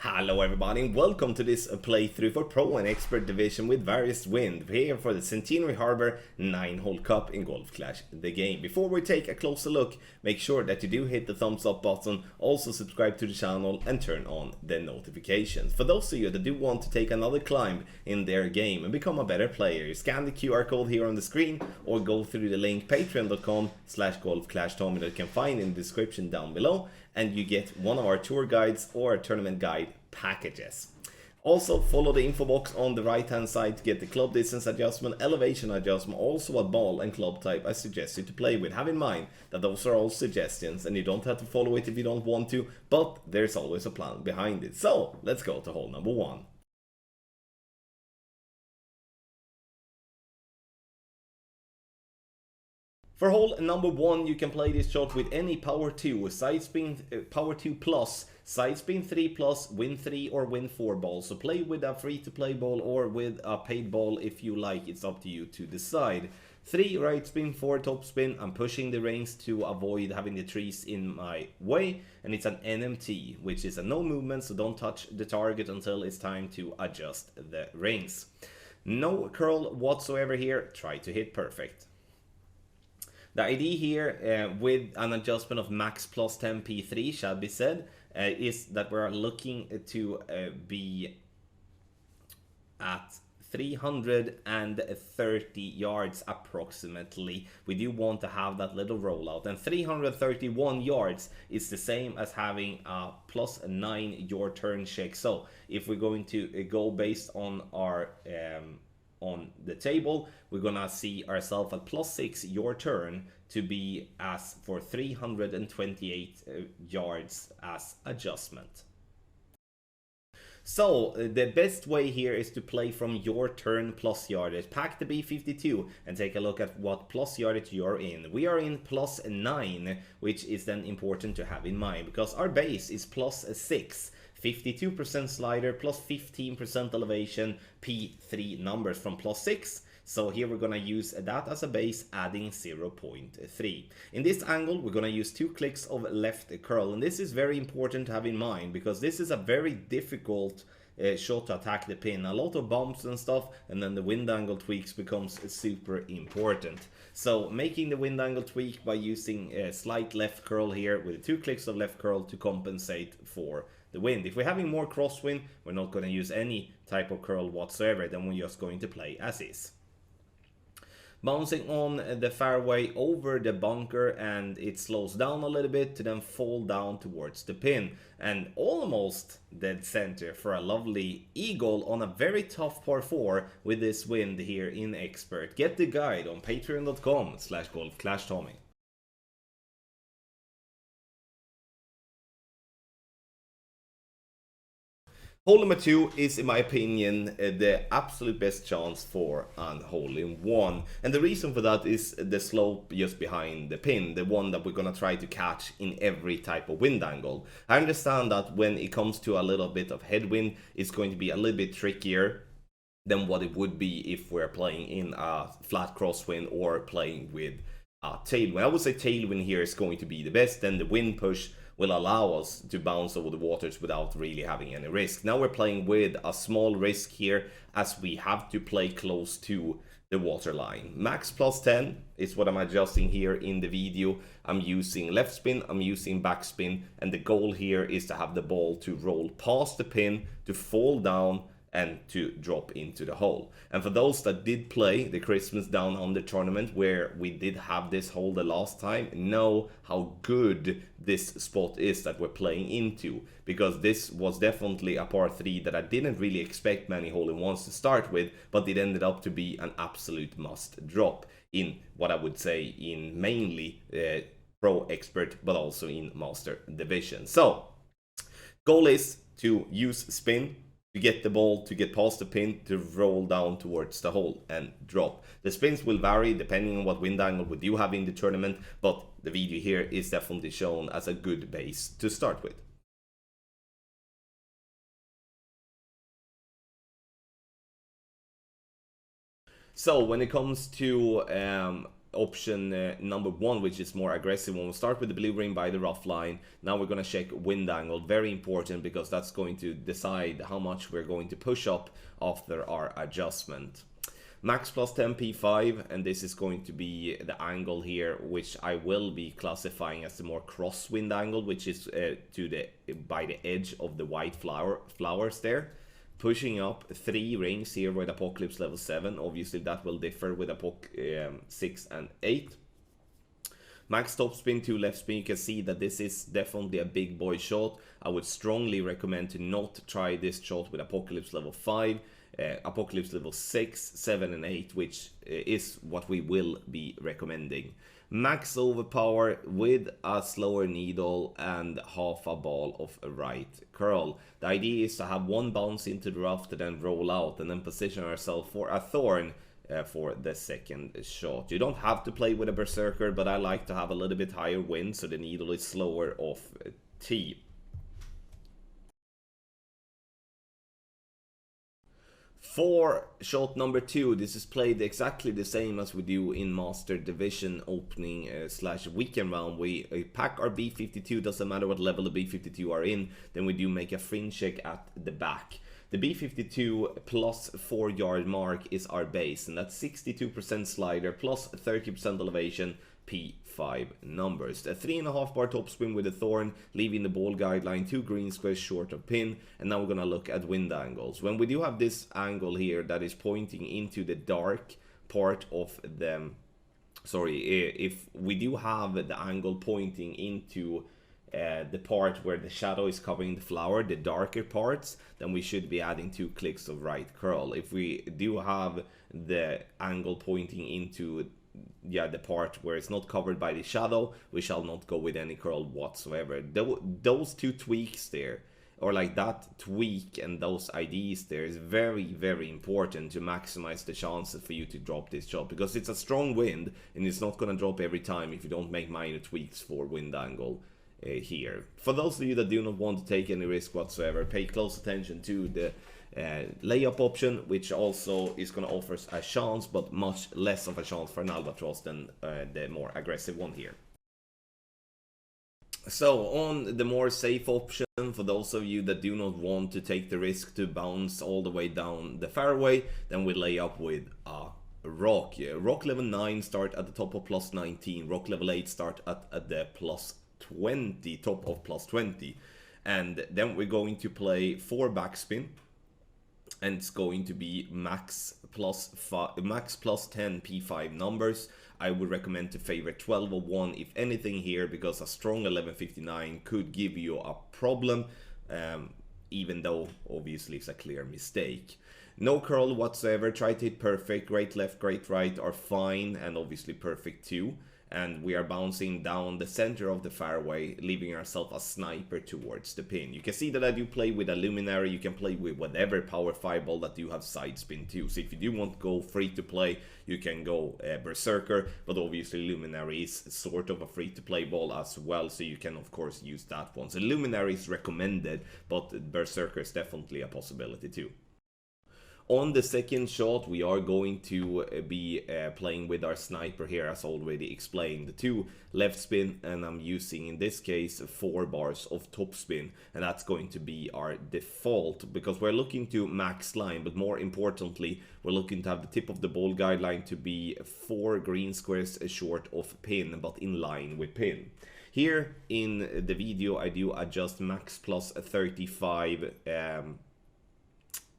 Hello everybody and welcome to this playthrough for Pro and Expert Division with various wind here for the Centenary Harbour 9-hole cup in Golf Clash the game. Before we take a closer look, make sure that you do hit the thumbs up button, also subscribe to the channel and turn on the notifications. For those of you that do want to take another climb in their game and become a better player, scan the QR code here on the screen or go through the link patreon.com/golfclashtommy that you can find in the description down below, and you get one of our tour guides or tournament guide packages. Also follow the info box on the right hand side to get the club distance adjustment, elevation adjustment, also a ball and club type I suggest you to play with. Have in mind that those are all suggestions and you don't have to follow it if you don't want to, but there's always a plan behind it. So let's go to hole number 1. For hole number 1, you can play this shot with any power 2, side spin, power 2 plus, side spin 3 plus, win 3 or win 4 ball. So play with a free to play ball or with a paid ball if you like, it's up to you to decide. 3 right spin, 4 top spin. I'm pushing the rings to avoid having the trees in my way, and it's an NMT, which is a no movement, so don't touch the target until it's time to adjust the rings. No curl whatsoever here, try to hit perfect. The idea here with an adjustment of max plus 10 P3 shall be said is that we're looking to be at 330 yards approximately. We do want to have that little rollout, and 331 yards is the same as having a plus 9 your turn check. So if we're going to go based on our on the table, we're gonna see ourselves at plus 6 your turn to be as for 328 yards as adjustment. So the best way here is to play from your turn plus yardage. Pack the B52 and take a look at what plus yardage you're in. We are in plus 9, which is then important to have in mind because our base is plus 6. 52% slider plus 15% elevation, P3 numbers from plus 6. So here we're gonna use that as a base, adding 0.3. In this angle, we're gonna use 2 clicks of left curl, and this is very important to have in mind because this is a very difficult shot to attack the pin. A lot of bumps and stuff, and then the wind angle tweaks becomes super important. So making the wind angle tweak by using a slight left curl here with 2 clicks of left curl to compensate for the wind. If we're having more crosswind, we're not going to use any type of curl whatsoever, then we're just going to play as is. Bouncing on the fairway over the bunker, and it slows down a little bit to then fall down towards the pin and almost dead center for a lovely eagle on a very tough par 4 with this wind here in Expert. Get the guide on patreon.com/golfclashtommy. Hole number 2 is, in my opinion, the absolute best chance for an hole-in-one. And the reason for that is the slope just behind the pin, the one that we're going to try to catch in every type of wind angle. I understand that when it comes to a little bit of headwind, it's going to be a little bit trickier than what it would be if we're playing in a flat crosswind or playing with a tailwind. I would say tailwind here is going to be the best, then the wind push will allow us to bounce over the waters without really having any risk. Now we're playing with a small risk here as we have to play close to the water line. Max plus 10 is what I'm adjusting here in the video. I'm using left spin, I'm using back spin, and the goal here is to have the ball to roll past the pin, to fall down, and to drop into the hole. And for those that did play the Christmas Down Under tournament where we did have this hole the last time, know how good this spot is that we're playing into, because this was definitely a par 3 that I didn't really expect many hole-in-ones to start with, but it ended up to be an absolute must drop in what I would say in mainly Pro Expert, but also in Master Division. So goal is to use spin to get the ball to get past the pin to roll down towards the hole and drop. The spins will vary depending on what wind angle we do have in the tournament, but the video here is definitely shown as a good base to start with. So when it comes to option number 1, which is more aggressive one. We'll start with the blue ring by the rough line. Now we're going to check wind angle. Very important, because that's going to decide how much we're going to push up after our adjustment. Max plus 10 P5, and this is going to be the angle here, which I will be classifying as the more crosswind angle, which is by the edge of the white flowers there. Pushing up 3 rings here with Apocalypse level 7. Obviously that will differ with Apoc 6 and 8. Max topspin, 2 left spin. You can see that this is definitely a big boy shot. I would strongly recommend to not try this shot with Apocalypse level 5. Apocalypse level 6, 7 and 8, which is what we will be recommending. Max overpower with a slower needle and half a ball of a right curl. The idea is to have 1 bounce into the rough to then roll out and then position ourselves for a thorn for the second shot. You don't have to play with a berserker, but I like to have a little bit higher wind so the needle is slower off tee. For shot number 2, this is played exactly the same as we do in Master Division opening / weekend round. We pack our B52, doesn't matter what level the B52 are in, then we do make a fringe check at the back. The B52 plus 4 yard mark is our base, and that's 62% slider plus 30% elevation, P5 numbers. A 3.5 bar topspin with a thorn, leaving the ball guideline 2 green squares short of pin. And now we're gonna look at wind angles. When we do have this angle here that is pointing into the dark part of the, if we do have the angle pointing into the part where the shadow is covering the flower, the darker parts, then we should be adding 2 clicks of right curl. If we do have the angle pointing into the part where it's not covered by the shadow, we shall not go with any curl whatsoever. Those 2 tweaks there, or like that tweak and those IDs there, is very, very important to maximize the chances for you to drop this shot, because it's a strong wind and it's not going to drop every time if you don't make minor tweaks for wind angle here. For those of you that do not want to take any risk whatsoever, pay close attention to the layup option, which also is going to offer us a chance, but much less of a chance for an albatross than the more aggressive one here. So on the more safe option, for those of you that do not want to take the risk to bounce all the way down the fairway, then we lay up with a rock. Rock level 9 start at the top of plus 19, rock level 8 start at the plus 20, top of plus 20, and then we're going to play 4 backspin, and it's going to be max plus 10 P5 numbers. I would recommend to favor 1201 if anything here, because a strong 1159 could give you a problem, even though obviously it's a clear mistake. No curl whatsoever, try to hit perfect, great left, great right are fine, and obviously perfect too. And we are bouncing down the center of the fairway, leaving ourselves a sniper towards the pin. You can see that I do play with a luminary. You can play with whatever power 5 ball that you have side spin too. So if you do want to go free to play, you can go berserker, but obviously luminary is sort of a free to play ball as well, so you can of course use that one. So luminary is recommended, but berserker is definitely a possibility too. On the second shot, we are going to be playing with our sniper here, as already explained. 2 left spin, and I'm using in this case 4 bars of top spin, and that's going to be our default, because we're looking to max line, but more importantly we're looking to have the tip of the ball guideline to be 4 green squares short of pin, but in line with pin. Here in the video I do adjust max plus 35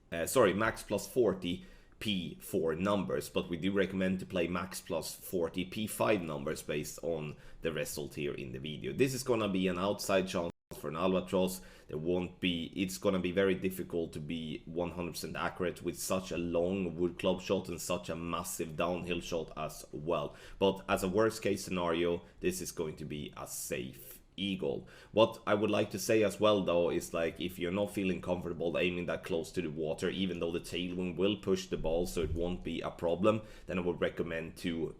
max plus 40 P4 numbers, but we do recommend to play max plus 40 P5 numbers based on the result here in the video. This is gonna be an outside chance for an albatross. It's gonna be very difficult to be 100% accurate with such a long wood club shot and such a massive downhill shot as well. But as a worst case scenario, this is going to be a safe eagle. What I would like to say as well though is, like, if you're not feeling comfortable aiming that close to the water, even though the tailwind will push the ball so it won't be a problem, then I would recommend to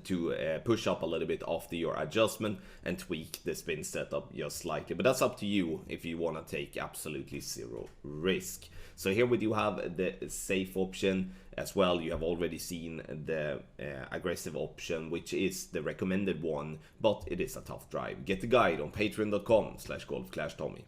to push up a little bit after your adjustment and tweak the spin setup just slightly. But that's up to you if you want to take absolutely zero risk. So here we do have the safe option as well. You have already seen the aggressive option, which is the recommended one, but it is a tough drive. Get the guide on patreon.com/golfclashtommy.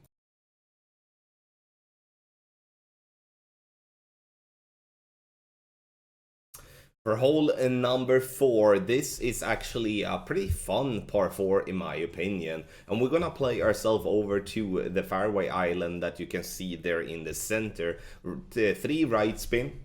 For hole number 4, this is actually a pretty fun par 4 in my opinion. And we're gonna play ourselves over to the fairway island that you can see there in the center. 3 right spin.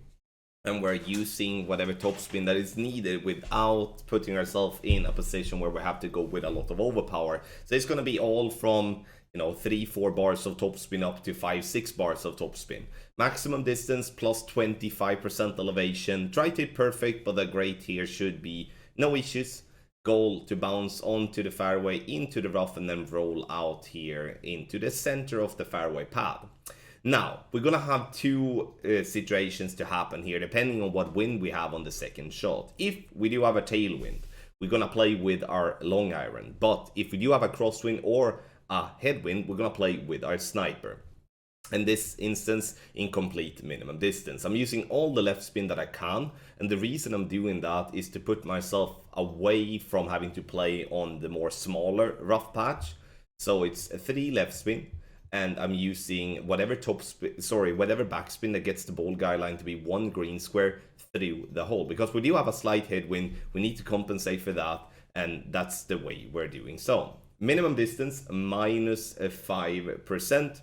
And we're using whatever topspin that is needed without putting ourselves in a position where we have to go with a lot of overpower. So it's gonna be all from 3-4 bars of topspin up to 5-6 bars of topspin. Maximum distance plus 25% elevation. Try to hit perfect, but the grade here should be no issues. Goal to bounce onto the fairway into the rough and then roll out here into the center of the fairway pad. Now, we're gonna have 2 situations to happen here depending on what wind we have on the second shot. If we do have a tailwind, we're gonna play with our long iron. But if we do have a crosswind or a headwind, we're gonna play with our sniper. In this instance, incomplete minimum distance. I'm using all the left spin that I can, and the reason I'm doing that is to put myself away from having to play on the more smaller rough patch. So it's a 3 left spin, and I'm using whatever whatever backspin that gets the ball guideline to be 1 green square through the hole. Because we do have a slight headwind, we need to compensate for that, and that's the way we're doing so. Minimum distance minus 5%.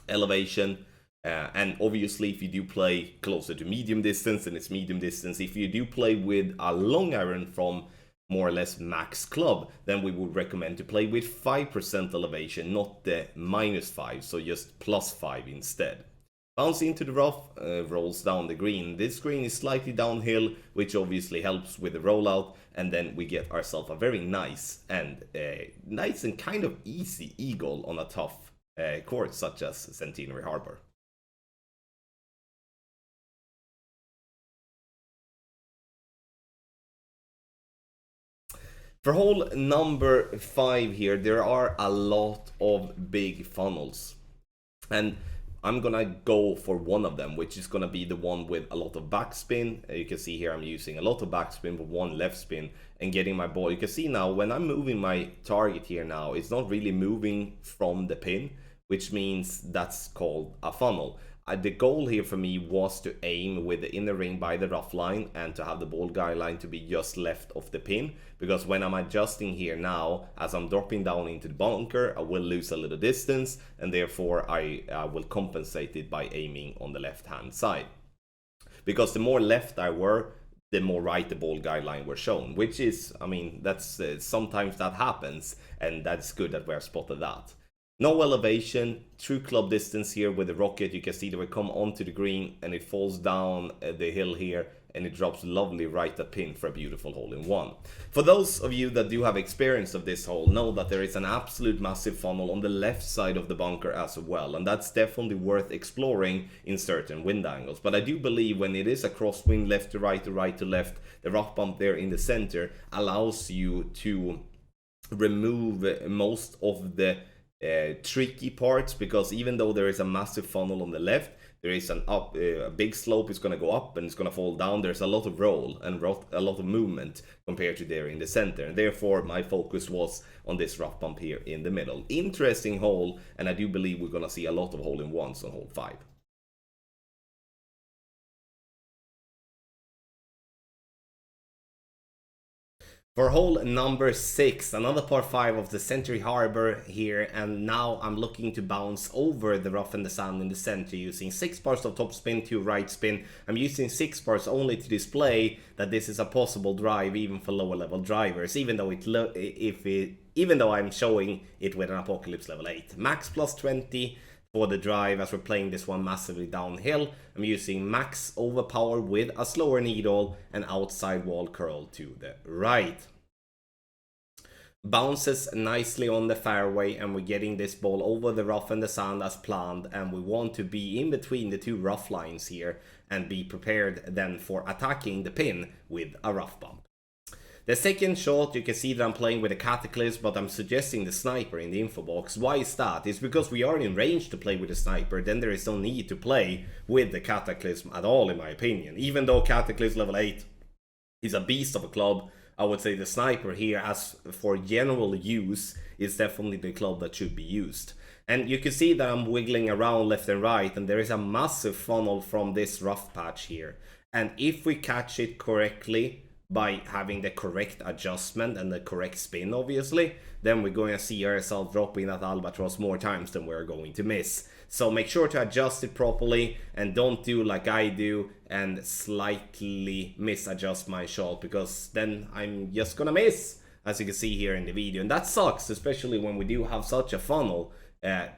Elevation, and obviously if you do play closer to medium distance, then it's medium distance. If you do play with a long iron from more or less max club, then we would recommend to play with 5% elevation, not the -5, so just +5 instead. Bounce into the rough, rolls down the green. This green is slightly downhill, which obviously helps with the rollout, and then we get ourselves a very nice and kind of easy eagle on a tough courts such as Centenary Harbour. For hole number 5 here, there are a lot of big funnels, and I'm gonna go for one of them, which is gonna be the one with a lot of backspin. You can see here I'm using a lot of backspin with 1 left spin and getting my ball. You can see now when I'm moving my target here now, it's not really moving from the pin, which means that's called a funnel. The goal here for me was to aim with the inner ring by the rough line and to have the ball guideline to be just left of the pin, because when I'm adjusting here now, as I'm dropping down into the bunker, I will lose a little distance, and therefore I will compensate it by aiming on the left hand side. Because the more left I were, the more right the ball guideline were shown, which is, I mean, that's sometimes that happens, and that's good that we're spotted that. No elevation, true club distance here with the rocket. You can see that we come onto the green and it falls down the hill here and it drops lovely right at pin for a beautiful hole-in-one. For those of you that do have experience of this hole, know that there is an absolute massive funnel on the left side of the bunker as well, and that's definitely worth exploring in certain wind angles. But I do believe when it is a crosswind left to right to left, the rough bump there in the center allows you to remove most of the tricky parts, because even though there is a massive funnel on the left, there is a big slope is going to go up and it's going to fall down. There's a lot of roll and a lot of movement compared to there in the center, and therefore my focus was on this rough bump here in the middle. Interesting hole, and I do believe we're going to see a lot of hole-in-ones on hole 5. For hole number 6, another par 5 of the Centenary Harbour here, and now I'm looking to bounce over the rough and the sand in the center using 6 bars of topspin, 2 right spin. I'm using 6 bars only to display that this is a possible drive even for lower level drivers, even though I'm showing it with an Apocalypse level 8. Max plus 20 for the drive as we're playing this one massively downhill. I'm using max overpower with a slower needle and outside wall curl to the right. Bounces nicely on the fairway, and we're getting this ball over the rough and the sand as planned, and we want to be in between the 2 rough lines here and be prepared then for attacking the pin with a rough bump. The second shot, you can see that I'm playing with a Cataclysm, but I'm suggesting the Sniper in the info box. Why is that? It's because we are in range to play with the Sniper, then there is no need to play with the Cataclysm at all, in my opinion. Even though Cataclysm level 8 is a beast of a club, I would say the Sniper here, as for general use, is definitely the club that should be used. And you can see that I'm wiggling around left and right, and there is a massive funnel from this rough patch here. And if we catch it correctly, by having the correct adjustment and the correct spin, obviously, then we're going to see ourselves dropping that albatross more times than we're going to miss. So make sure to adjust it properly and don't do like I do and slightly misadjust my shot, because then I'm just gonna miss, as you can see here in the video. And that sucks, especially when we do have such a funnel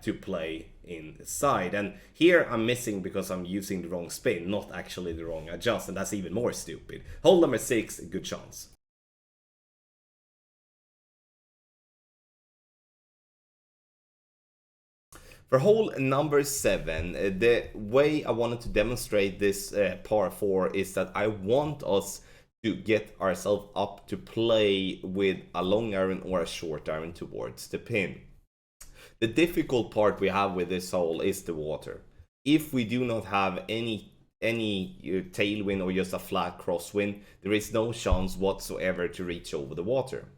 to play inside. And here I'm missing because I'm using the wrong spin, not actually the wrong adjust, and that's even more stupid. Hole number 6, good chance. For hole number 7, the way I wanted to demonstrate this par 4 is that I want us to get ourselves up to play with a long iron or a short iron towards the pin. The difficult part we have with this hole is the water. If we do not have any tailwind or just a flat crosswind, there is no chance whatsoever to reach over the water.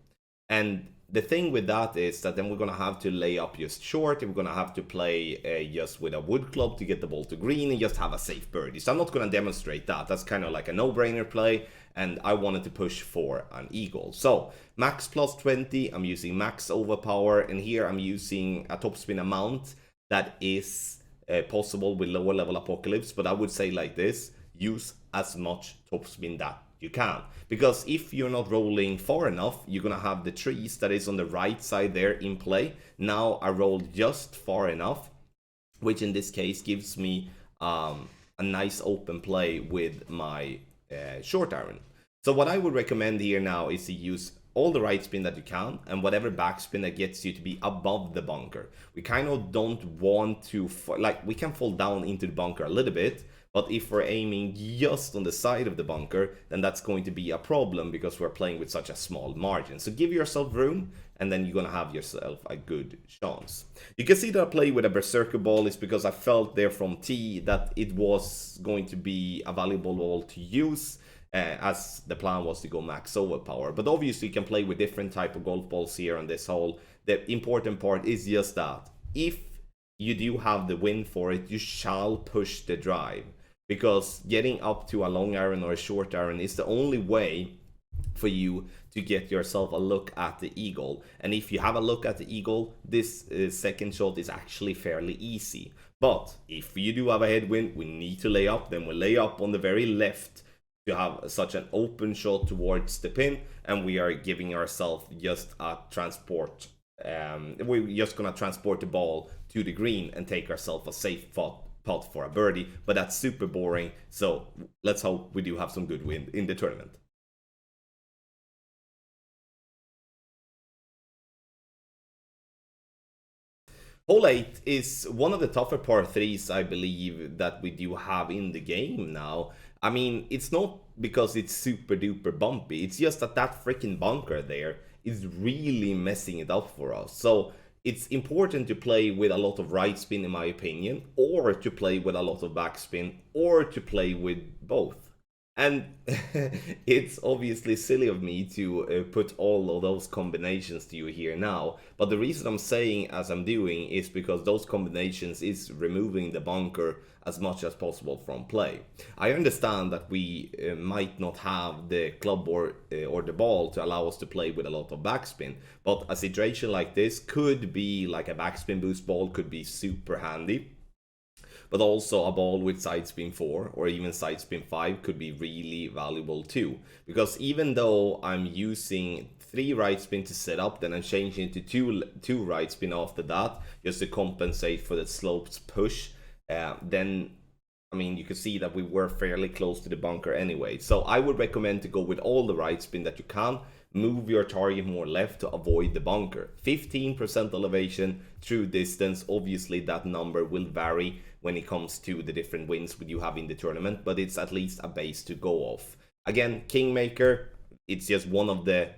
And the thing with that is that then we're going to have to lay up just short, and we're going to have to play just with a wood club to get the ball to green and just have a safe birdie. So I'm not going to demonstrate that. That's kind of like a no-brainer play, and I wanted to push for an eagle. So max plus 20, I'm using max overpower, and here I'm using a topspin amount that is possible with lower level apocalypse, but I would say like this: use as much topspin that you can, because if you're not rolling far enough, you're gonna have the trees that is on the right side there in play. Now I rolled just far enough, which in this case gives me a nice open play with my short iron. So what I would recommend here now is to use all the right spin that you can, and whatever backspin that gets you to be above the bunker. We kind of don't want to, like, we can fall down into the bunker a little bit, but if we're aiming just on the side of the bunker, then that's going to be a problem because we're playing with such a small margin. So give yourself room, and then you're going to have yourself a good chance. You can see that I play with a Berserker ball is because I felt there from tee that it was going to be a valuable ball to use, as the plan was to go max overpower. But obviously you can play with different type of golf balls here on this hole. The important part is just that if you do have the wind for it, you shall push the drive, because getting up to a long iron or a short iron is the only way for you to get yourself a look at the eagle. And if you have a look at the eagle, this second shot is actually fairly easy. But if you do have a headwind, we need to lay up, then we'll lay up on the very left to have such an open shot towards the pin, and we are giving ourselves just a transport. We're just gonna transport the ball to the green and take ourselves a safe putt for a birdie, but that's super boring. So let's hope we do have some good wind in the tournament. Hole 8 is one of the tougher par 3s, I believe, that we do have in the game now. I mean, it's not because it's super duper bumpy, it's just that that freaking bunker there is really messing it up for us. So it's important to play with a lot of right spin, in my opinion, or to play with a lot of backspin, or to play with both. And it's obviously silly of me to put all of those combinations to you here now, but the reason I'm saying as I'm doing is because those combinations is removing the bunker as much as possible from play. I understand that we might not have the club or the ball to allow us to play with a lot of backspin, but a situation like this could be like a backspin boost ball, could be super handy. But also a ball with side spin 4 or even side spin 5 could be really valuable too. Because even though I'm using 3 right spin to set up, then I'm changing it to two right spin after that, just to compensate for the slopes push, then, I mean, you can see that we were fairly close to the bunker anyway. So I would recommend to go with all the right spin that you can. Move your target more left to avoid the bunker. 15% elevation, true distance. Obviously that number will vary when it comes to the different wins you have in the tournament, but it's at least a base to go off. Again, Kingmaker, it's just one of the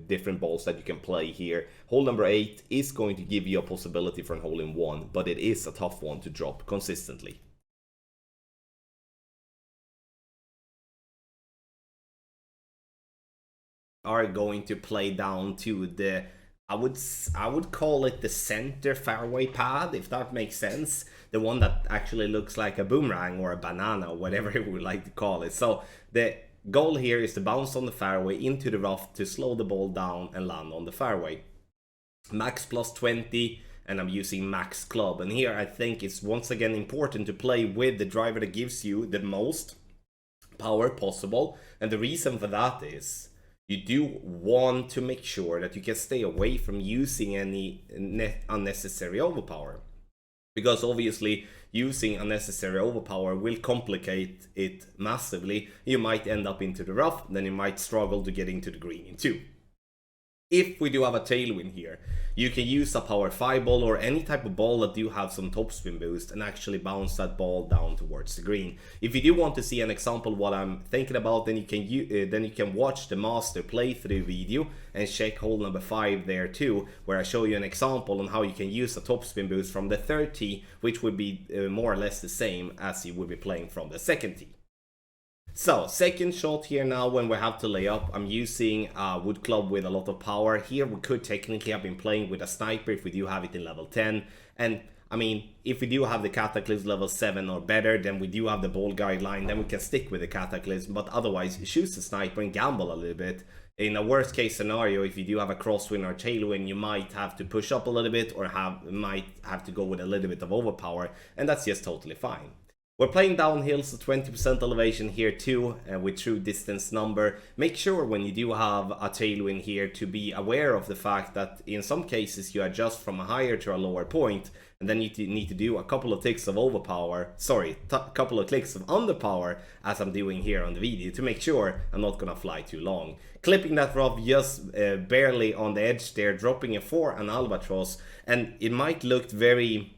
different balls that you can play here. Hole number 8 is going to give you a possibility for a hole-in-one, but it is a tough one to drop consistently. Are going to play down to the, I would call it the center fairway pad, if that makes sense. The one that actually looks like a boomerang or a banana, whatever we would like to call it. So the goal here is to bounce on the fairway into the rough to slow the ball down and land on the fairway. Max plus 20, and I'm using max club. And here I think it's once again important to play with the driver that gives you the most power possible. And the reason for that is you do want to make sure that you can stay away from using any unnecessary overpower. Because obviously using unnecessary overpower will complicate it massively. You might end up into the rough, then you might struggle to get into the green in 2. If we do have a tailwind here, you can use a power 5 ball or any type of ball that do have some topspin boost and actually bounce that ball down towards the green. If you do want to see an example of what I'm thinking about, then you can watch the master playthrough video and check hole number 5 there too, where I show you an example on how you can use a topspin boost from the third tee, which would be more or less the same as you would be playing from the second tee. So, second shot here now when we have to lay up, I'm using a wood club with a lot of power. Here we could technically have been playing with a sniper if we do have it in level 10. And I mean, if we do have the Cataclysm level 7 or better, then we do have the ball guideline, then we can stick with the Cataclysm. But otherwise, choose the sniper and gamble a little bit. In a worst case scenario, if you do have a crosswind or tailwind, you might have to push up a little bit or might have to go with a little bit of overpower. And that's just totally fine. We're playing downhill, so 20% elevation here too, with true distance number. Make sure when you do have a tailwind here to be aware of the fact that in some cases you adjust from a higher to a lower point, and then you need to do a couple of ticks of overpower, couple of clicks of underpower, as I'm doing here on the video, to make sure I'm not gonna fly too long. Clipping that rough just barely on the edge there, dropping it for an albatross, and it might look very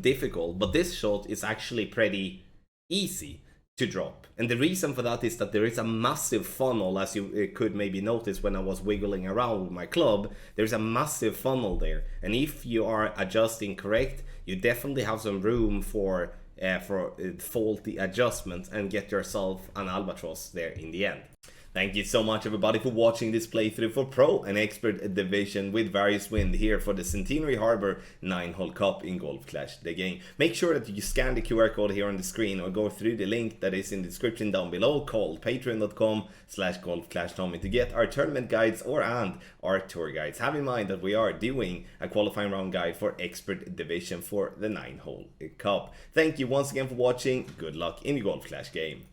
difficult, but this shot is actually pretty easy to drop. And the reason for that is that there is a massive funnel, as you could maybe notice when I was wiggling around with my club. There's a massive funnel there, and if you are adjusting correct, you definitely have some room for faulty adjustments and get yourself an albatross there in the end. Thank you so much everybody for watching this playthrough for Pro and Expert Division with various wind here for the Centenary Harbour 9-hole cup in Golf Clash the game. Make sure that you scan the QR code here on the screen or go through the link that is in the description down below called patreon.com/golfclashtommy to get our tournament guides and our tour guides. Have in mind that we are doing a qualifying round guide for Expert Division for the 9-hole cup. Thank you once again for watching. Good luck in the Golf Clash game.